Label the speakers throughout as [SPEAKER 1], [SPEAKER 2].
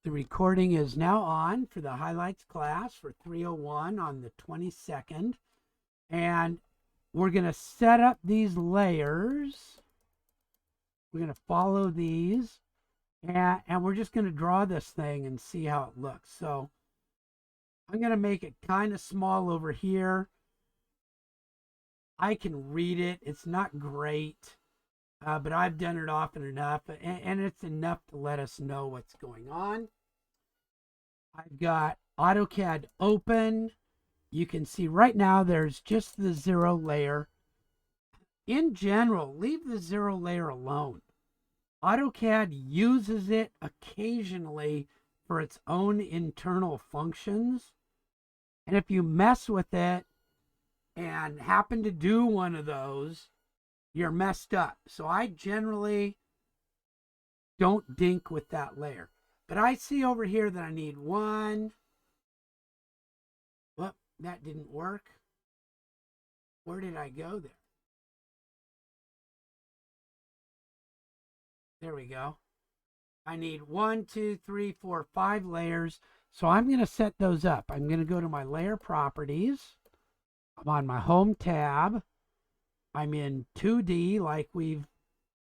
[SPEAKER 1] The recording is now on for the highlights class for 301 on the 22nd. And we're going to set up these layers. We're going to follow these. And we're just going to draw this thing and see how it looks. So I'm going to make it kind of small over here. I can read it. It's not great, but I've done it often enough, and it's enough to let us know what's going on. I've got AutoCAD open. You can see right now there's just the zero layer. In general, leave the zero layer alone. AutoCAD uses it occasionally for its own internal functions. And if you mess with it and happen to do one of those, you're messed up. So I generally don't dink with that layer. But I see over here that I need one. Well, that didn't work. Where did I go there? There we go. I need 1, 2, 3, 4, 5 layers. So I'm going to set those up. I'm going to go to my layer properties. I'm on my home tab. I'm in 2D like we've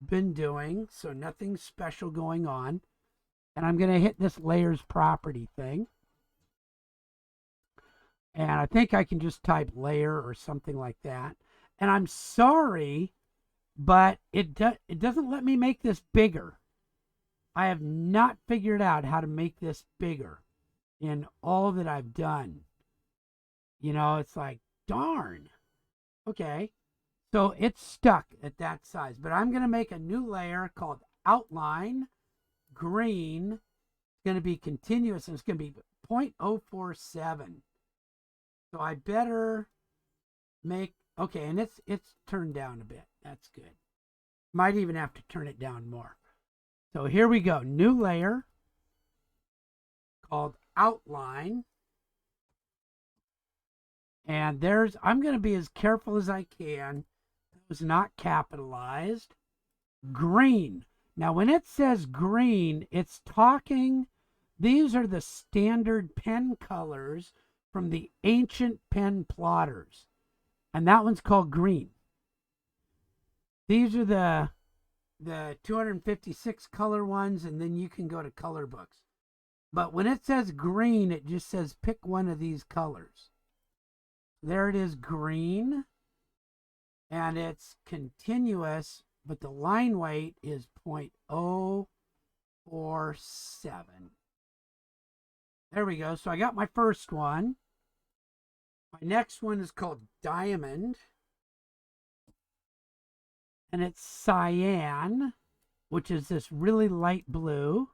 [SPEAKER 1] been doing. So nothing special going on. And I'm going to hit this layers property thing. And I think I can just type layer or something like that. And I'm sorry, but it doesn't let me make this bigger. I have not figured out how to make this bigger in all that I've done. You know, it's like, darn. Okay. So it's stuck at that size. But I'm going to make a new layer called outline green. It's going to be continuous, and it's going to be 0.047. So I better make, okay, and it's turned down a bit. That's good. Might even have to turn it down more. So here we go. New layer called outline. And there's, I'm going to be as careful as I can. It was not capitalized. Green. Now, when it says green, it's talking, these are the standard pen colors from the ancient pen plotters. And that one's called green. These are the 256 color ones, and then you can go to color books. But when it says green, it just says pick one of these colors. There it is, green. And it's continuous, but the line weight is 0.047. There we go. So I got my first one. My next one is called diamond. And it's cyan, which is this really light blue.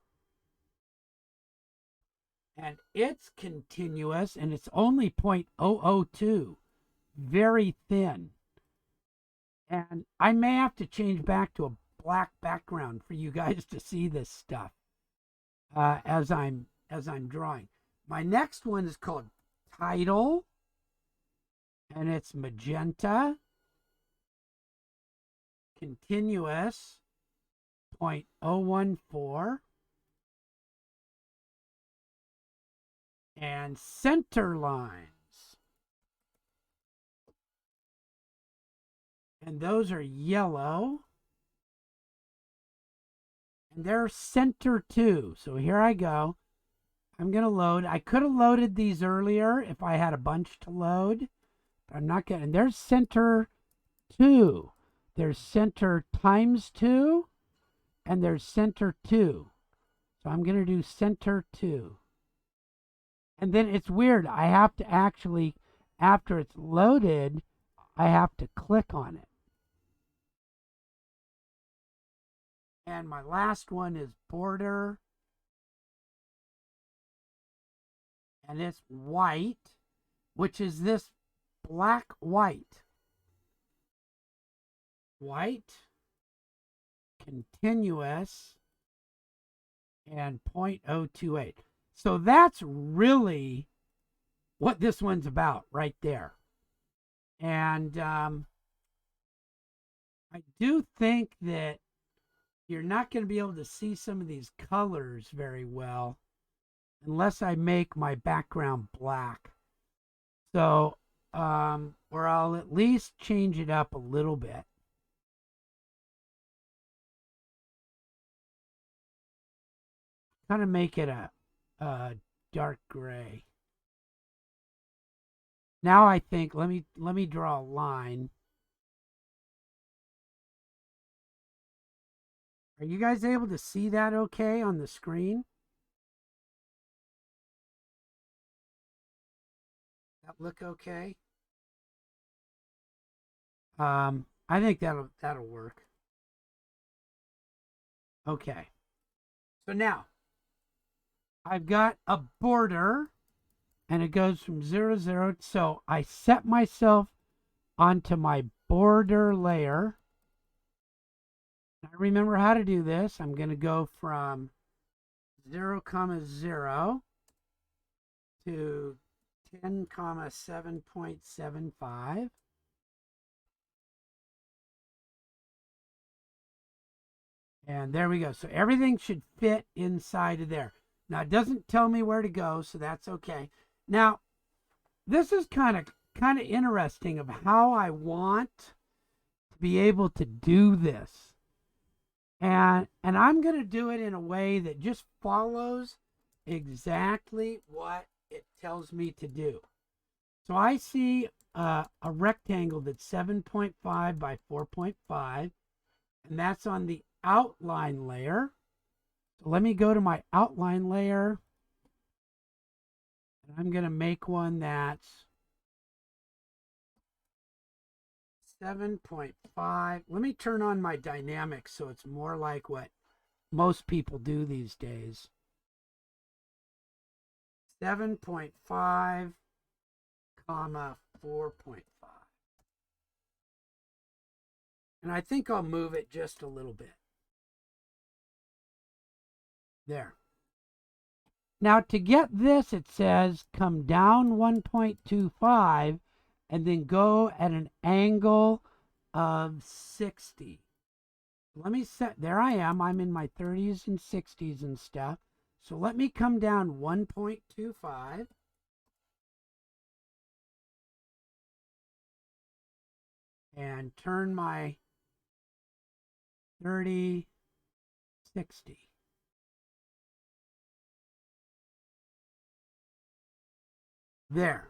[SPEAKER 1] And it's continuous, and it's only 0.002. Very thin. And I may have to change back to a black background for you guys to see this stuff as I'm drawing. My next one is called title, and it's magenta, continuous, 0.014, and center lines. And those are yellow. And they're center 2. So here I go. I'm going to load. I could have loaded these earlier if I had a bunch to load. But I'm not getting. There's center 2. There's center times 2. And there's center 2. So I'm going to do center 2. And then it's weird. I have to actually, after it's loaded, I have to click on it. And my last one is border. And it's white, which is this black white. White, continuous, and 0.028. So that's really what this one's about right there. And I do think that you're not going to be able to see some of these colors very well unless I make my background black. So, or I'll at least change it up a little bit. Kind of make it a dark gray. Now I think let me draw a line. Are you guys able to see that okay on the screen? That look okay? I think that'll work. Okay. So now I've got a border and it goes from 0, 0. So I set myself onto my border layer. I remember how to do this. I'm going to go from 0, 0 to 10, 7.75. And there we go. So everything should fit inside of there. Now it doesn't tell me where to go, so that's okay. Now, this is kind of interesting of how I want to be able to do this. And I'm going to do it in a way that just follows exactly what it tells me to do. So I see a rectangle that's 7.5 by 4.5, and that's on the outline layer. So let me go to my outline layer. And I'm going to make one that's 7.5. Let me turn on my dynamics so it's more like what most people do these days. 7.5, comma 4.5. And I think I'll move it just a little bit. There. Now to get this, it says come down 1.25 and then go at an angle of 60. Let me set, there I am. I'm in my 30s and 60s and stuff. So let me come down 1.25. And turn my 30, 60. There.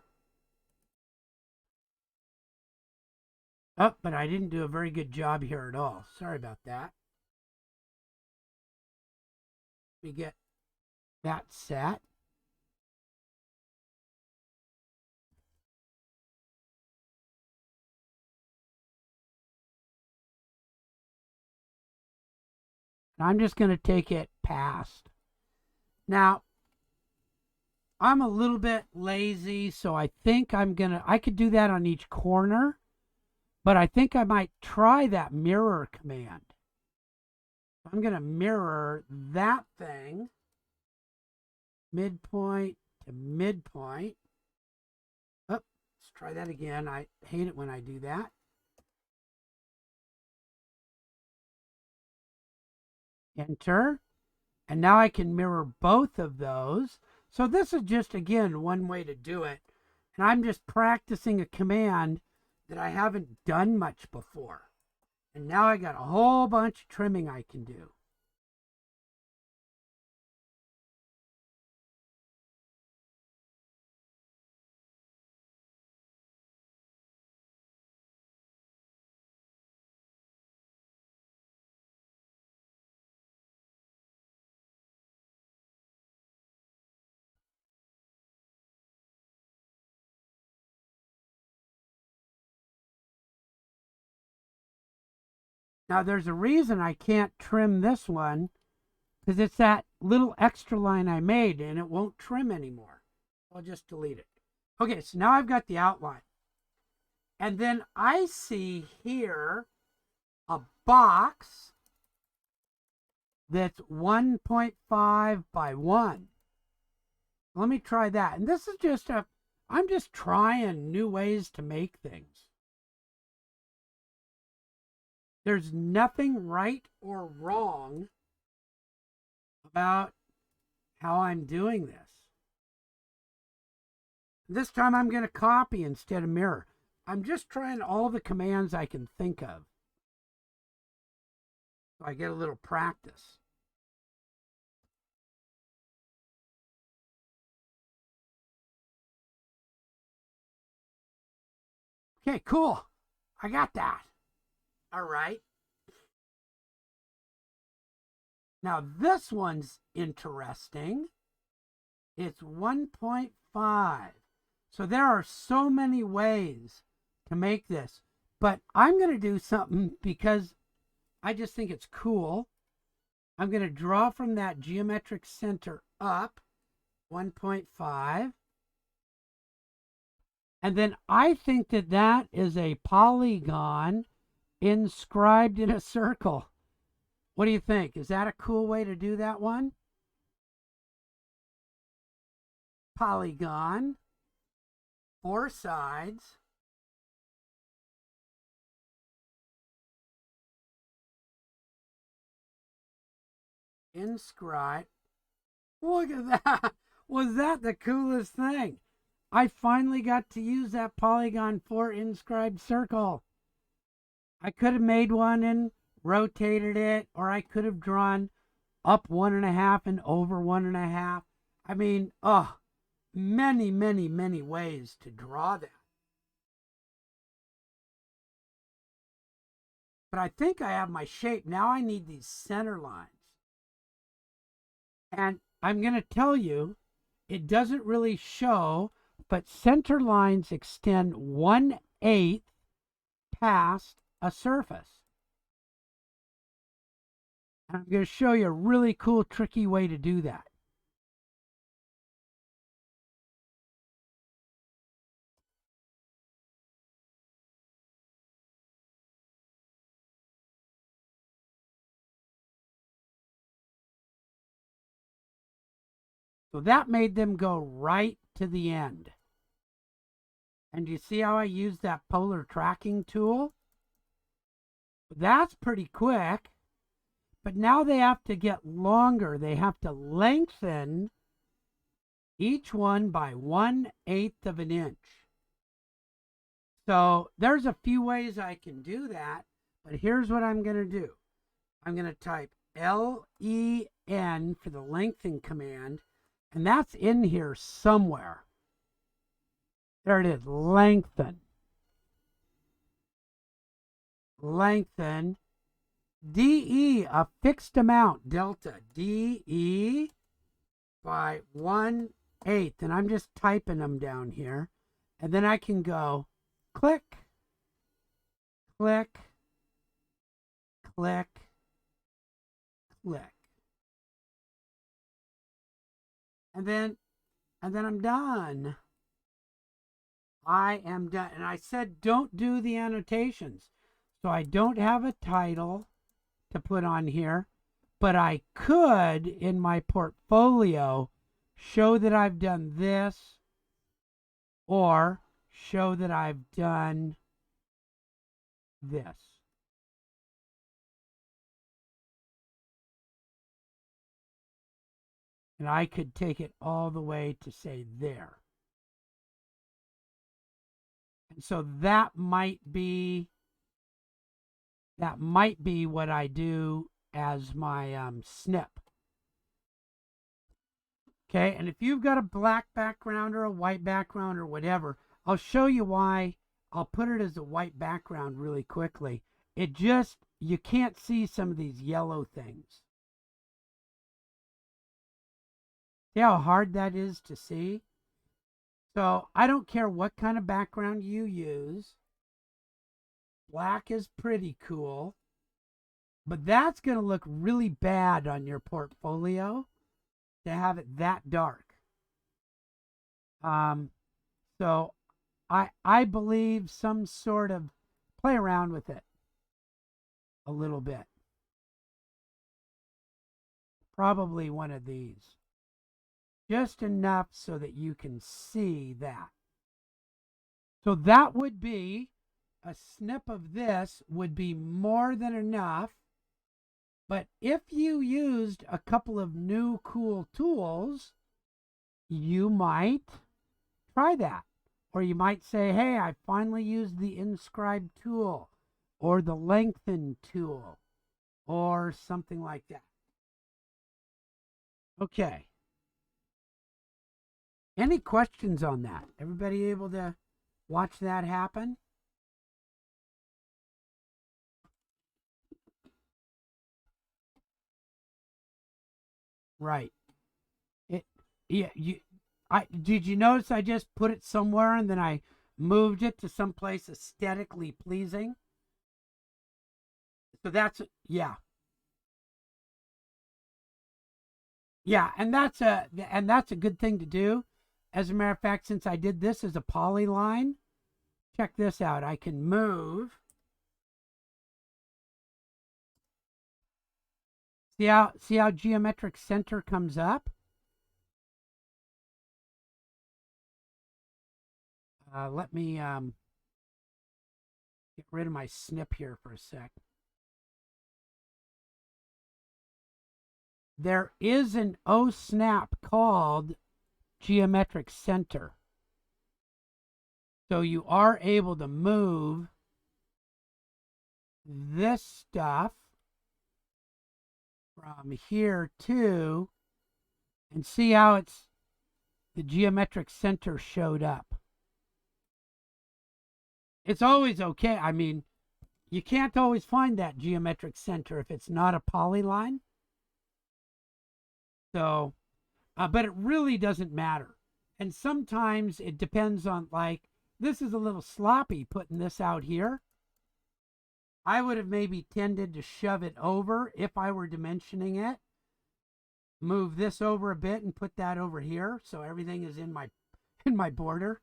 [SPEAKER 1] Oh, but I didn't do a very good job here at all. Sorry about that. Let me get that set. I'm just going to take it past. Now, I'm a little bit lazy, so I think I could do that on each corner, but I think I might try that mirror command. I'm going to mirror that thing, midpoint to midpoint. Oh, let's try that again. I hate it when I do that. Enter. And now I can mirror both of those. So this is just, again, one way to do it. And I'm just practicing a command that I haven't done much before. And now I got a whole bunch of trimming I can do. Now there's a reason I can't trim this one, because it's that little extra line I made and it won't trim anymore. I'll just delete it. Okay, so now I've got the outline. And then I see here a box that's 1.5 by 1. Let me try that. And this is just I'm just trying new ways to make things. There's nothing right or wrong about how I'm doing this. This time I'm going to copy instead of mirror. I'm just trying all the commands I can think of, so I get a little practice. Okay, cool. I got that. All right. Now this one's interesting. It's 1.5. So there are so many ways to make this. But I'm going to do something because I just think it's cool. I'm going to draw from that geometric center up 1.5. And then I think that that is a polygon inscribed in a circle. What do you think? Is that a cool way to do that one? Polygon, 4 sides. Inscribed. Look at that. Was that the coolest thing? I finally got to use that Polygon 4 inscribed circle. I could have made one and rotated it, or I could have drawn up 1.5 and over 1.5. I mean, many, many, many ways to draw that. But I think I have my shape. Now I need these center lines. And I'm going to tell you, it doesn't really show, but center lines extend 1/8 past a surface. And I'm going to show you a really cool, tricky way to do that. So that made them go right to the end. And you see how I used that polar tracking tool? That's pretty quick. But now they have to get longer. They have to lengthen each one by 1/8 of an inch. So there's a few ways I can do that. But here's what I'm going to do. I'm going to type LEN for the lengthen command. And that's in here somewhere. There it is, lengthen. Lengthen. DE, a fixed amount, delta. DE by 1/8. And I'm just typing them down here. And then I can go click, click, click, click. And then I'm done. I am done. And I said don't do the annotations. So I don't have a title to put on here, but I could in my portfolio show that I've done this or show that I've done this. And I could take it all the way to say there. And so that might be what I do as my snip. Okay, and if you've got a black background or a white background or whatever, I'll show you why. I'll put it as a white background really quickly. It just, you can't see some of these yellow things. See how hard that is to see? So I don't care what kind of background you use. Black is pretty cool. But that's going to look really bad on your portfolio to have it that dark. So I believe some sort of play around with it a little bit. Probably one of these. Just enough so that you can see that. So that would be, a snip of this would be more than enough. But if you used a couple of new cool tools, you might try that. Or you might say, hey, I finally used the inscribe tool or the lengthen tool or something like that. Okay. Any questions on that? Everybody able to watch that happen? Right. Yeah, did you notice I just put it somewhere and then I moved it to someplace aesthetically pleasing? So that's yeah. Yeah, and that's a good thing to do. As a matter of fact, since I did this as a polyline, check this out. I can move. See how geometric center comes up? Let me get rid of my snip here for a sec. There is an OSNAP called geometric center. So you are able to move this stuff from here to, and see how it's the geometric center showed up. It's always okay. I mean, you can't always find that geometric center if it's not a polyline. So, but it really doesn't matter. And sometimes it depends on, like, this is a little sloppy putting this out here. I would have maybe tended to shove it over if I were dimensioning it. Move this over a bit and put that over here so everything is in my border.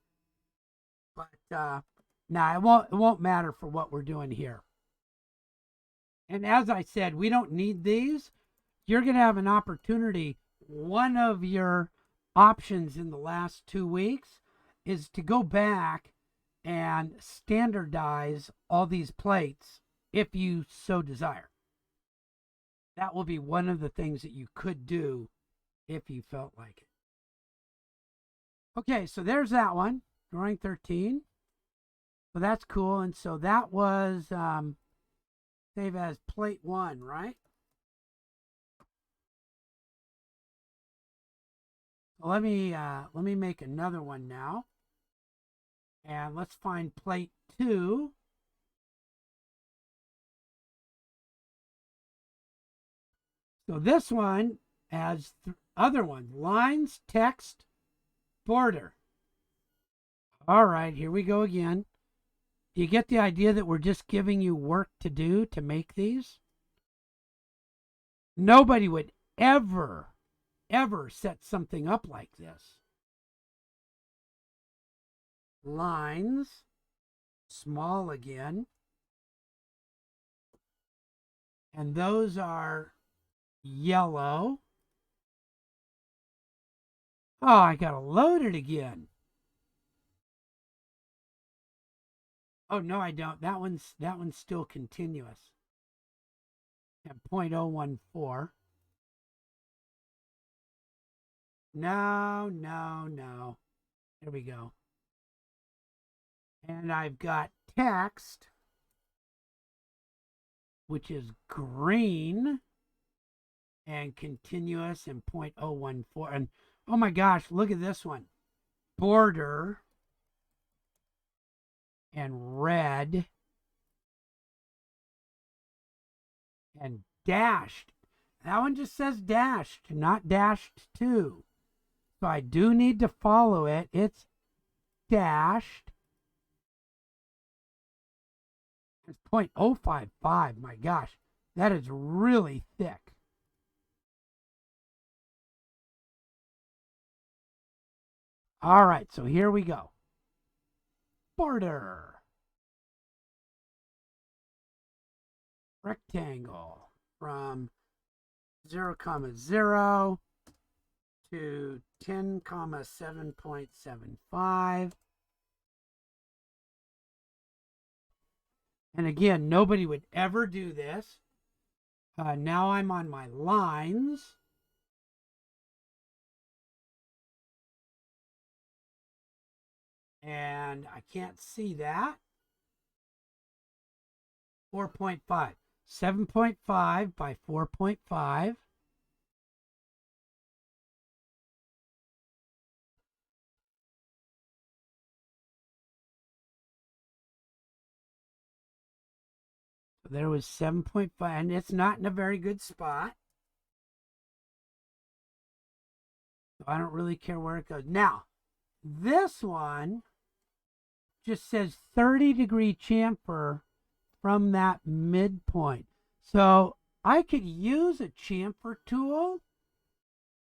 [SPEAKER 1] But nah, it won't matter for what we're doing here. And as I said, we don't need these. You're going to have an opportunity. One of your options in the last 2 weeks is to go back and standardize all these plates if you so desire. That will be one of the things that you could do if you felt like it. Okay, so there's that one, drawing 13. So that's cool. And so that was save as plate 1, right? Let me make another one now. And let's find plate 2. So this one has other ones, lines, text, border. All right, here we go again. Do you get the idea that we're just giving you work to do to make these? Nobody would ever set something up like this. Lines, small again. And those are yellow. Oh, I gotta load it again. Oh no, I don't. That one's still continuous. At 0.014. No. There we go. And I've got text, which is green and continuous and 0.014. And oh my gosh, look at this one. Border and red and dashed. That one just says dashed, not dashed to. So I do need to follow it. It's dashed. It's 0.055. My gosh, that is really thick. All right, so here we go. Border. Rectangle from 0,0 to 10,7.75. And again, nobody would ever do this. Now I'm on my lines. And I can't see that. 4.5. 7.5 by 4.5. There was 7.5, and it's not in a very good spot. So I don't really care where it goes. Now, this one just says 30-degree chamfer from that midpoint. So I could use a chamfer tool,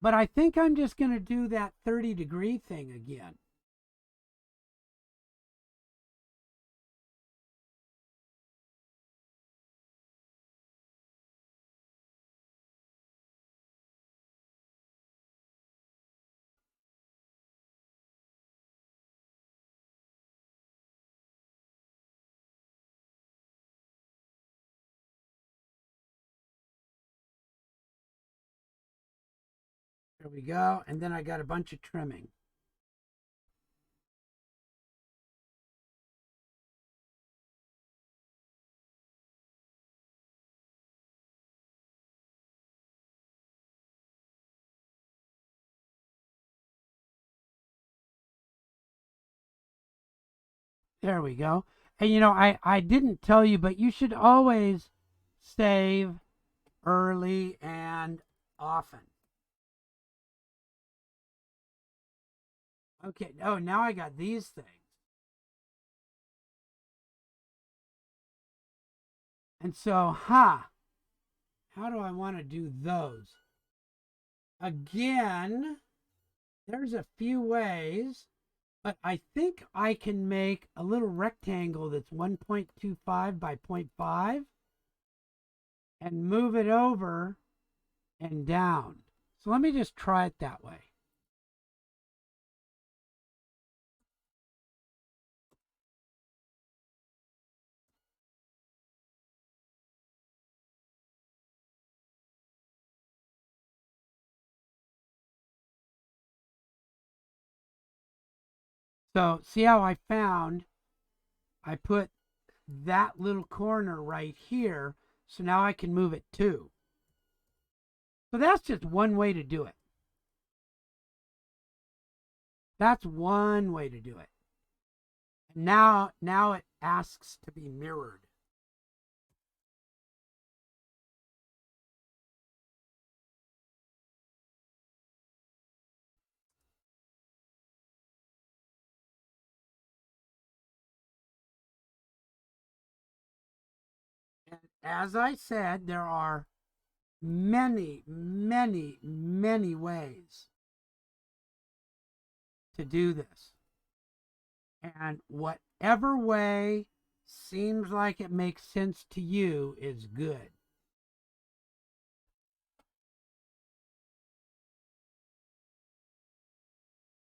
[SPEAKER 1] but I think I'm just going to do that 30-degree thing again. There we go. And then I got a bunch of trimming. There we go. And you know, I didn't tell you, but you should always save early and often. Okay, oh, now I got these things. And so, how do I want to do those? Again, there's a few ways, but I think I can make a little rectangle that's 1.25 by 0.5 and move it over and down. So let me just try it that way. So see how I put that little corner right here. So now I can move it too. So that's just one way to do it. That's one way to do it. And now it asks to be mirrored. And as I said, there are many, many, many ways to do this. And whatever way seems like it makes sense to you is good.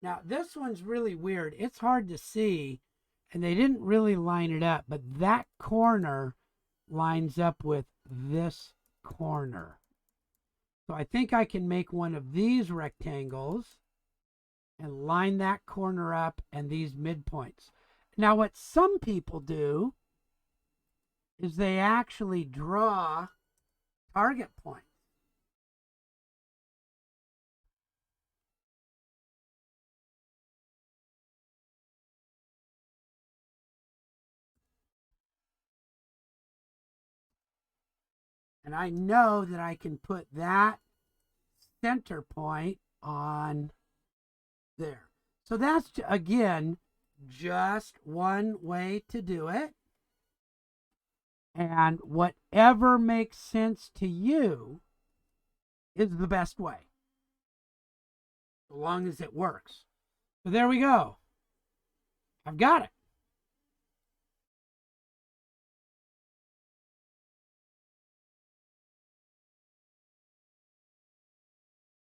[SPEAKER 1] Now, this one's really weird. It's hard to see, and they didn't really line it up, but that corner lines up with this corner. So I think I can make one of these rectangles and line that corner up and these midpoints. Now, what some people do is they actually draw target points. And I know that I can put that center point on there. So that's, again, just one way to do it. And whatever makes sense to you is the best way, as long as it works. So there we go. I've got it.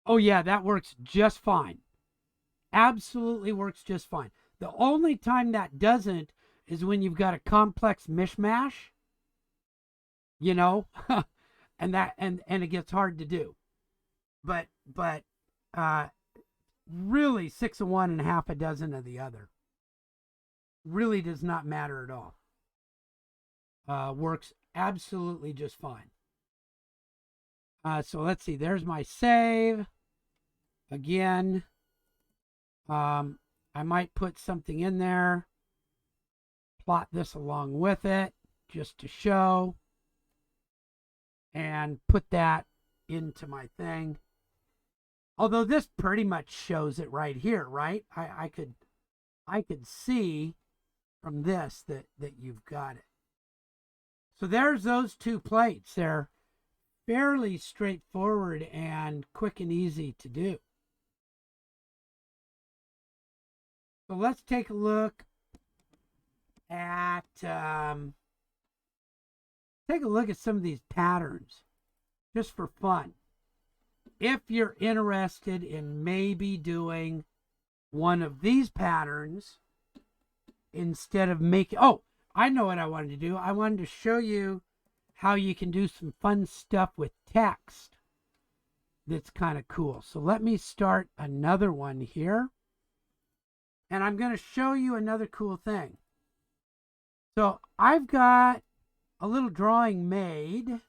[SPEAKER 1] Oh, yeah, that works just fine. Absolutely works just fine. The only time that doesn't is when you've got a complex mishmash, you know, and it gets hard to do. But really 6 of one and half a dozen of the other. Really does not matter at all. Works absolutely just fine. So let's see. There's my save. Again, I might put something in there. Plot this along with it just to show. And put that into my thing. Although this pretty much shows it right here, right? I could see from this that you've got it. So there's those two plates. They're fairly straightforward and quick and easy to do. So let's take a look at some of these patterns just for fun. If you're interested in maybe doing one of these patterns instead of making, oh, I know what I wanted to do. I wanted to show you how you can do some fun stuff with text that's kind of cool. So let me start another one here. And I'm going to show you another cool thing. So I've got a little drawing made.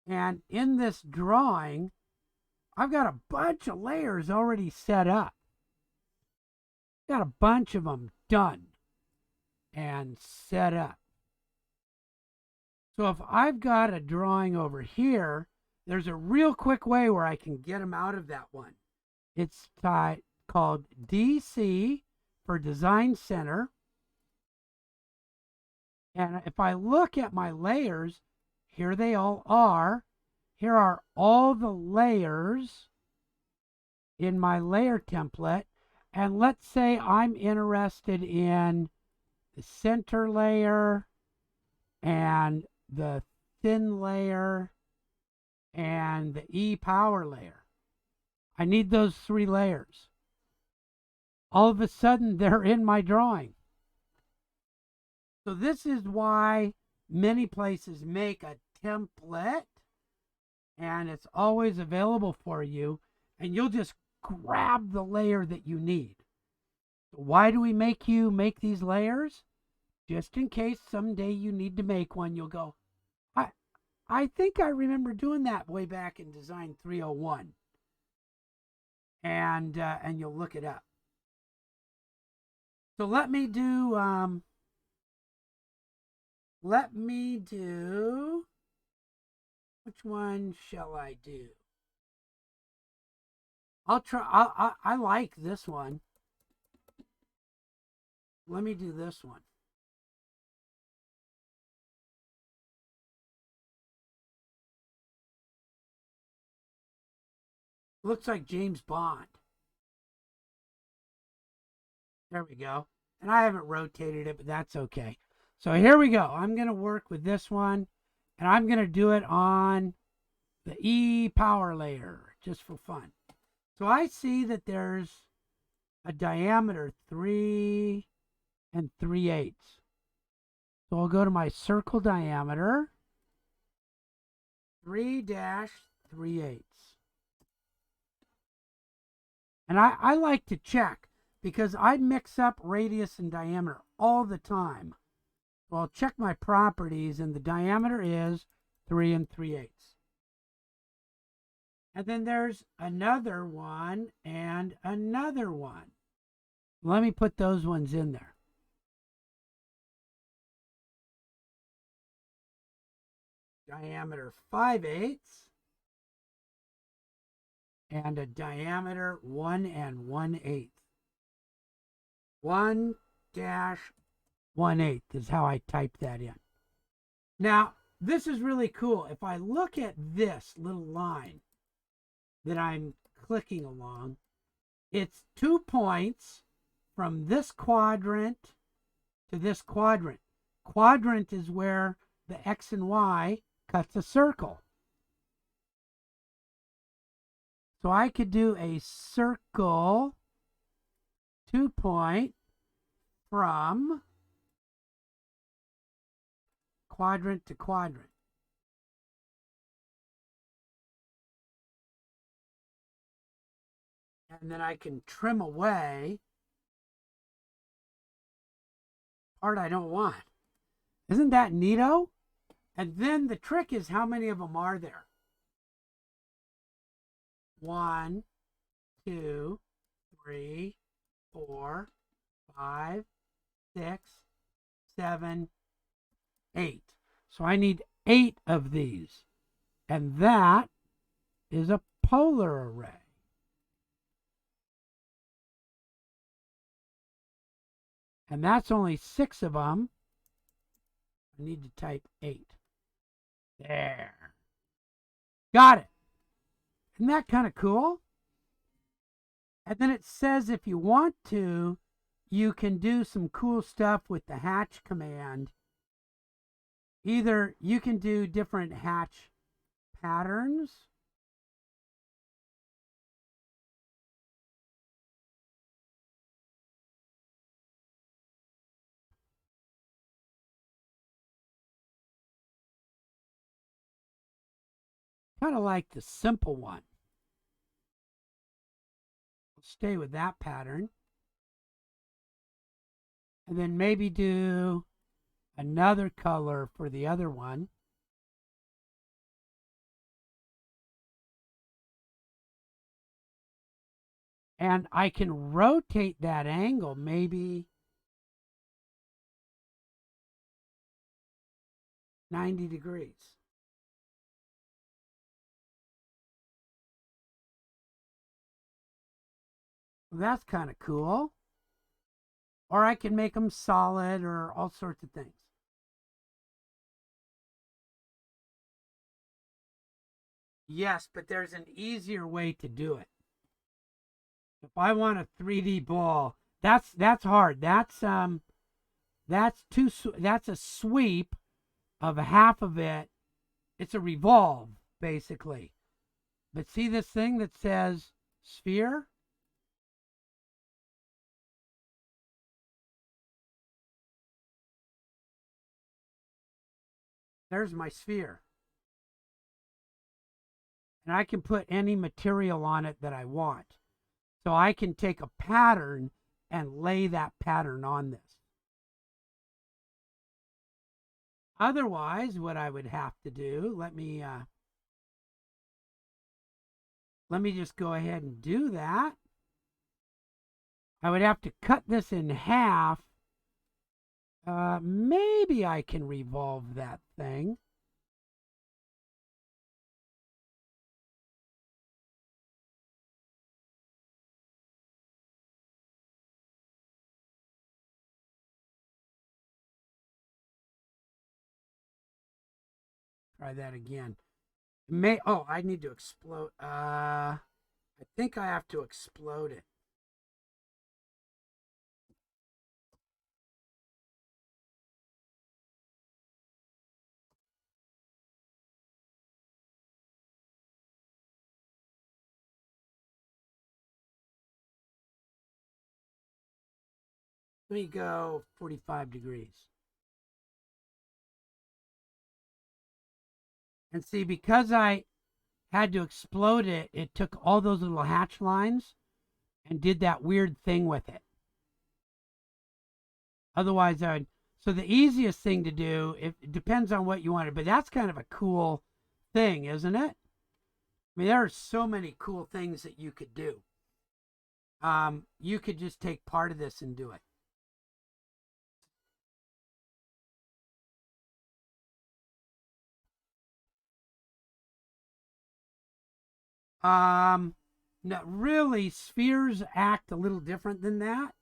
[SPEAKER 1] And in this drawing, I've got a bunch of layers already set up. Got a bunch of them done and set up. So if I've got a drawing over here, there's a real quick way where I can get them out of that one. It's called DC for Design Center. And if I look at my layers, here they all are. Here are all the layers in my layer template. And let's say I'm interested in the center layer and the thin layer and the E power layer. I need those 3 layers. All of a sudden, they're in my drawing. So this is why many places make a template, and it's always available for you, and you'll just grab the layer that you need. Why do we make you make these layers? Just in case someday you need to make one, you'll go, I think I remember doing that way back in Design 301. And you'll look it up. So let me do which one shall I do? I'll try. I like this one. Let me do this one. Looks like James Bond. There we go. And I haven't rotated it, but that's okay. So here we go. I'm going to work with this one, and I'm going to do it on the E power layer just for fun. So I see that there's a diameter 3 3/8. So I'll go to my circle diameter, 3-3/8. And I like to check because I mix up radius and diameter all the time. So I'll check my properties, and the diameter is 3 3/8. And then there's another one and another one. Let me put those ones in there. Diameter 5/8 and a diameter 1 1/8. 1-1/8 is how I type that in. Now, this is really cool. If I look at this little line that I'm clicking along, it's 2 points from this quadrant to this quadrant. Quadrant is where the X and Y cuts a circle. So I could do a circle 2-point from quadrant to quadrant. And then I can trim away part I don't want. Isn't that neato? And then the trick is, how many of them are there? 1, 2, 3, 4, 5, 6, 7, 8. So I need 8 of these. And that is a polar array. And that's only 6 of them. I need to type 8. There. Got it. Isn't that kind of cool? And then it says if you want to, you can do some cool stuff with the hatch command. Either you can do different hatch patterns. Kind of like the simple one. We'll stay with that pattern. And then maybe do another color for the other one. And I can rotate that angle maybe 90 degrees. That's kind of cool. Or I can make them solid or all sorts of things. Yes, but there's an easier way to do it. If I want a 3D ball, that's hard. That's a sweep of half of it. It's a revolve basically. But see this thing that says sphere? There's my sphere. And I can put any material on it that I want. So I can take a pattern and lay that pattern on this. Otherwise, what I would have to do, let me just go ahead and do that. I would have to cut this in half. Maybe I can revolve that thing. Try that again. I need to explode. I think I have to explode it. Let me go 45 degrees. And see, because I had to explode it, it took all those little hatch lines and did that weird thing with it. Otherwise, so the easiest thing to do, it depends on what you wanted, but that's kind of a cool thing, isn't it? I mean, there are so many cool things that you could do. You could just take part of this and do it. No, really, spheres act a little different than that,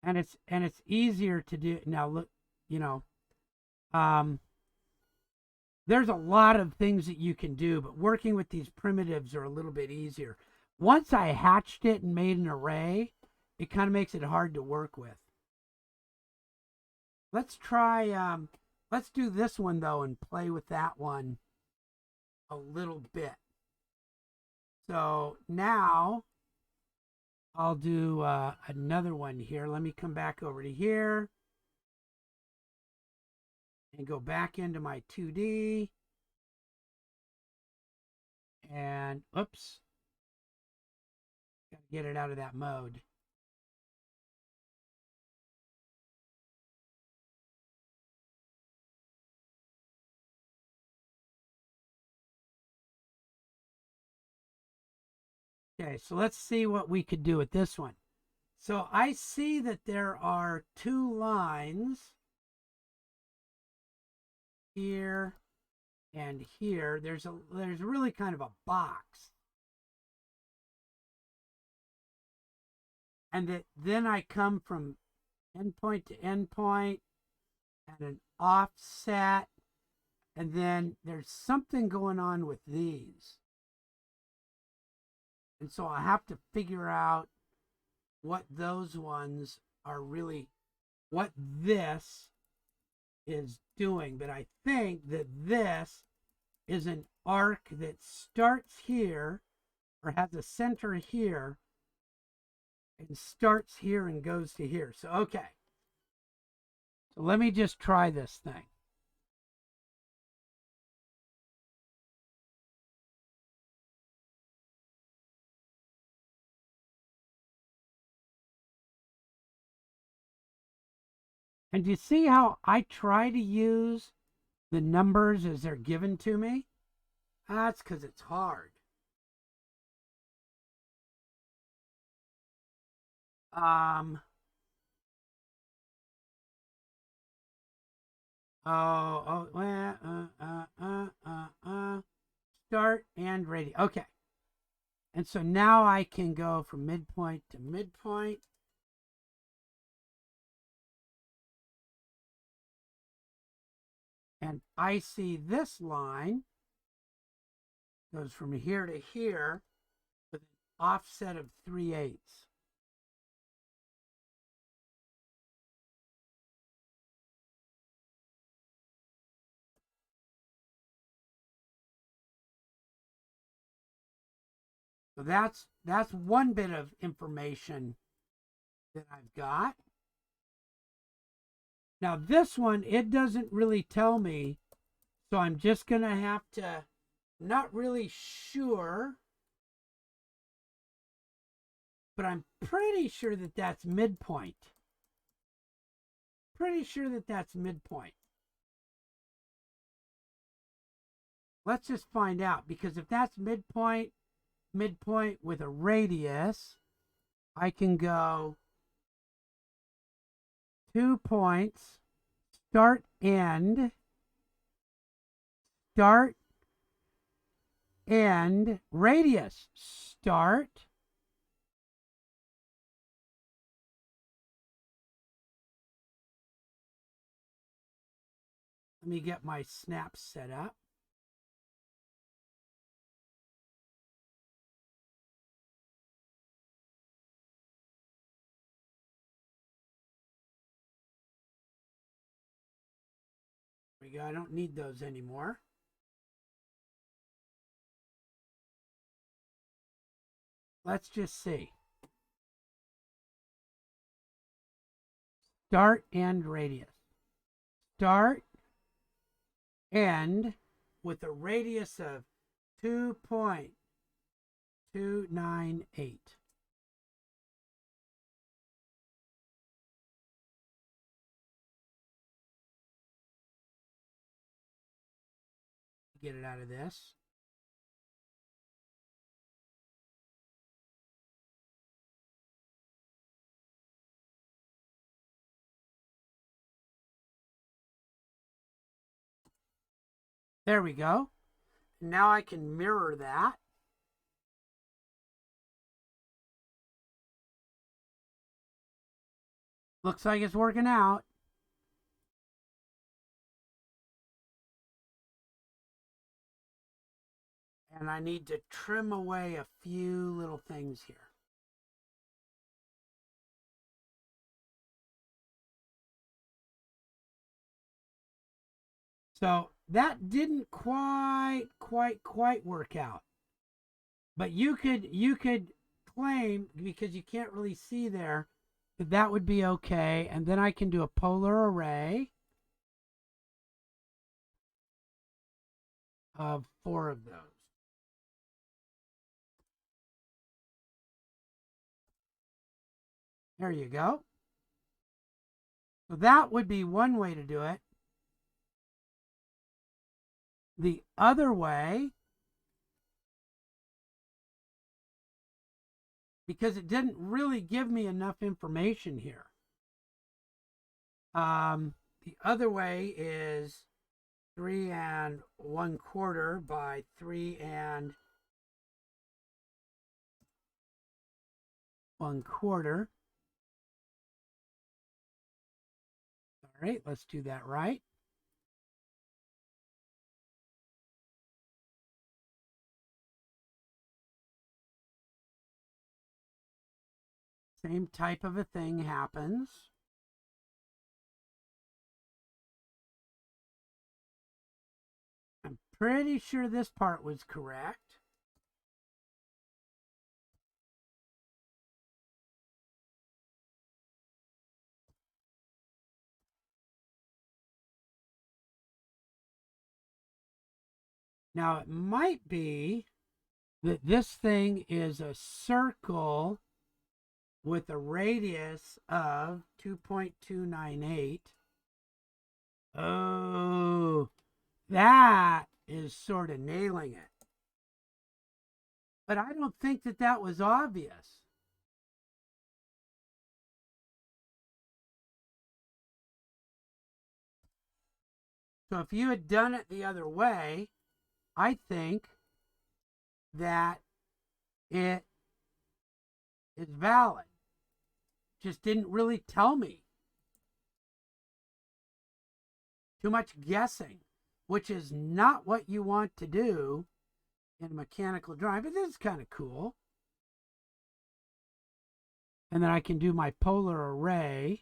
[SPEAKER 1] and it's easier to do. Now look, you know, there's a lot of things that you can do, but working with these primitives are a little bit easier. Once I hatched it and made an array, it kind of makes it hard to work with. Let's try. Let's do this one though and play with that one a little bit. So now I'll do another one here. Let me come back over to here and go back into my 2D. And oops, gotta get it out of that mode. Okay, so let's see what we could do with this one. So I see that there are two lines here and here. There's really kind of a box. And that then I come from endpoint to endpoint and an offset. And then there's something going on with these. And so I have to figure out what those ones are really, what this is doing. But I think that this is an arc that starts here or has a center here and starts here and goes to here. So, okay. So let me just try this thing. And you see how I try to use the numbers as they're given to me? That's because it's hard. Start and radio. Okay. And so now I can go from midpoint to midpoint. And I see this line goes from here to here with an offset of 3/8. So that's one bit of information that I've got. Now this one, it doesn't really tell me, so I'm just going to have to, not really sure, but I'm pretty sure that that's midpoint. Pretty sure that that's midpoint. Let's just find out, because if that's midpoint with a radius, I can go 2 points, start, end, radius, start, let me get my snap set up. There we go. I don't need those anymore. Let's just see. Start, end, radius. Start, end with a radius of 2.298. Get it out of this. There we go. Now I can mirror that. Looks like it's working out. And I need to trim away a few little things here. So that didn't quite work out. But you could claim, because you can't really see there, that that would be okay. And then I can do a polar array of 4 of those. There you go. So that would be one way to do it. The other way because it didn't really give me enough information here. The other way is 3 1/4 by 3 1/4. All right, let's do that right. Same type of a thing happens. I'm pretty sure this part was correct. Now it might be that this thing is a circle with a radius of 2.298. Oh, that is sort of nailing it. But I don't think that that was obvious. So if you had done it the other way, I think that it is valid. Just didn't really tell me. Too much guessing, which is not what you want to do in a mechanical drawing, but this is kind of cool. And then I can do my polar array.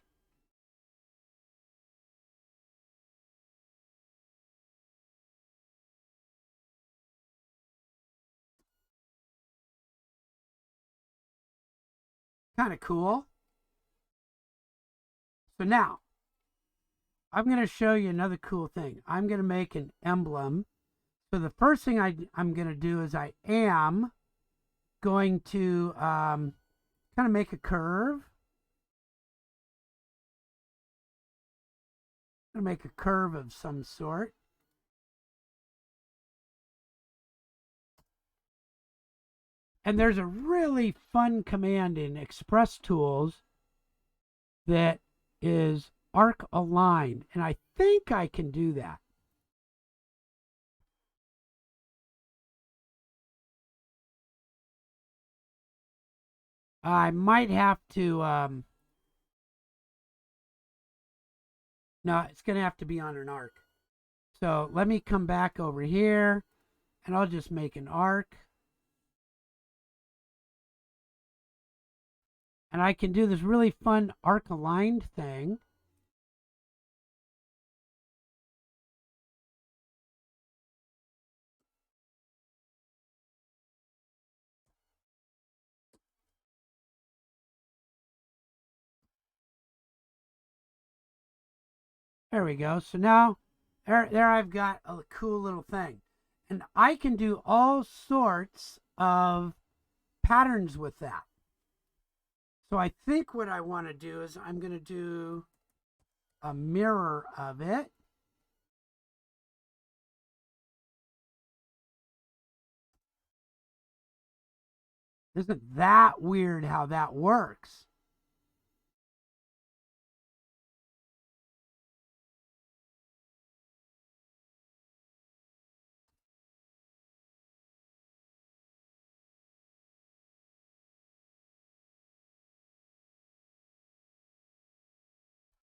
[SPEAKER 1] Kind of cool. So now, I'm going to show you another cool thing. I'm going to make an emblem. So the first thing I'm going to do is I am going to kind of make a curve. I'm going to make a curve of some sort. And there's a really fun command in Express Tools that is arc align, and I think I can do that. I might have to, no, it's going to have to be on an arc. So let me come back over here, and I'll just make an arc. And I can do this really fun arc aligned thing. There we go. So now there I've got a cool little thing. And I can do all sorts of patterns with that. So I think what I want to do is I'm going to do a mirror of it. Isn't that weird how that works?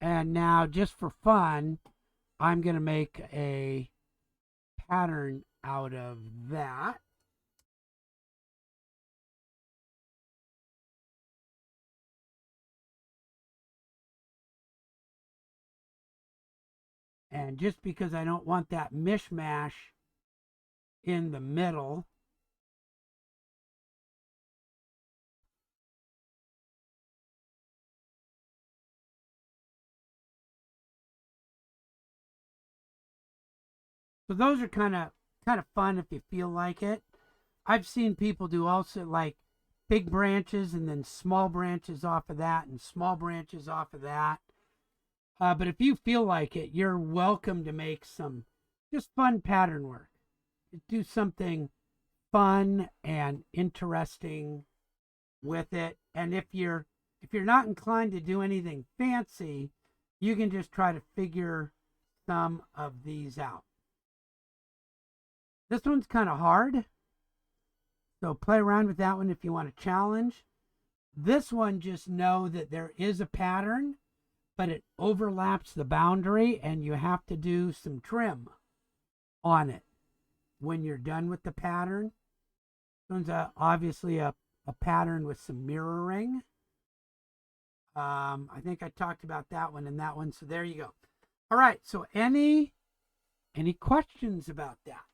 [SPEAKER 1] And now, just for fun, I'm going to make a pattern out of that. And just because I don't want that mishmash in the middle, so those are kind of fun if you feel like it. I've seen people do also like big branches and then small branches off of that and small branches off of that. But if you feel like it, you're welcome to make some just fun pattern work. Do something fun and interesting with it. And if you're not inclined to do anything fancy, you can just try to figure some of these out. This one's kind of hard, so play around with that one if you want a challenge. This one, just know that there is a pattern, but it overlaps the boundary and you have to do some trim on it when you're done with the pattern. This one's obviously a pattern with some mirroring. I think I talked about that one and that one, so there you go. All right, so any questions about that?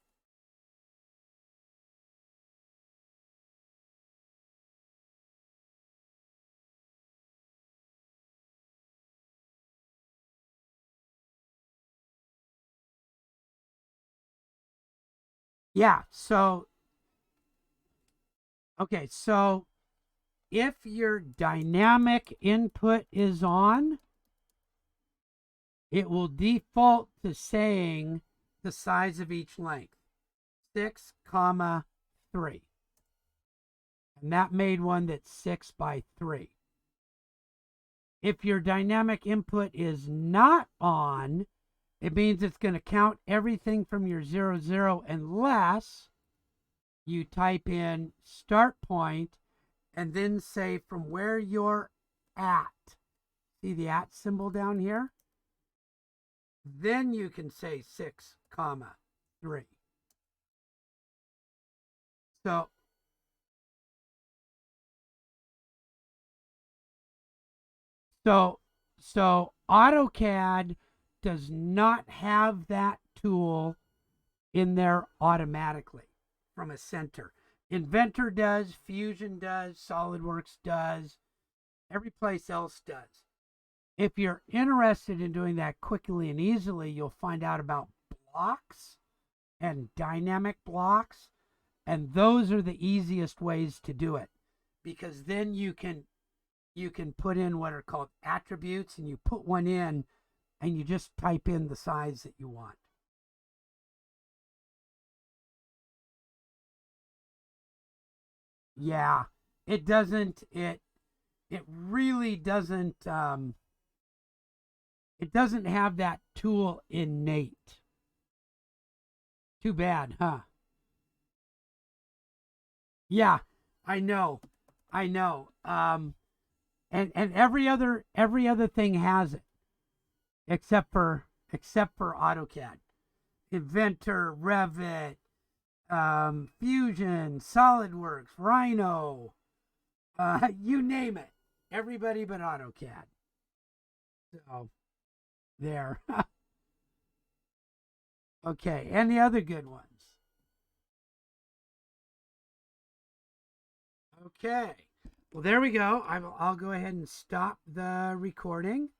[SPEAKER 1] Yeah, so okay, so if your dynamic input is on, it will default to saying the size of each length, 6, 3. And that made one that's 6 by 3. If your dynamic input is not on, it means it's going to count everything from your 0, 0 unless you type in start point and then say from where you're at. See the at symbol down here? Then you can say 6, 3. So AutoCAD does not have that tool in there automatically from a center. Inventor does, Fusion does, SolidWorks does, every place else does. If you're interested in doing that quickly and easily, you'll find out about blocks and dynamic blocks, and those are the easiest ways to do it, because then you can put in what are called attributes, and you put one in and you just type in the size that you want. Yeah, it doesn't, it really doesn't, it doesn't have that tool innate. Too bad, huh? Yeah, I know. I know. And every other thing has it except for AutoCAD. Inventor, Revit, Fusion, SolidWorks, Rhino, you name it. Everybody but AutoCAD. So there. Okay, and the other good ones. Okay. Well, there we go. I'll go ahead and stop the recording.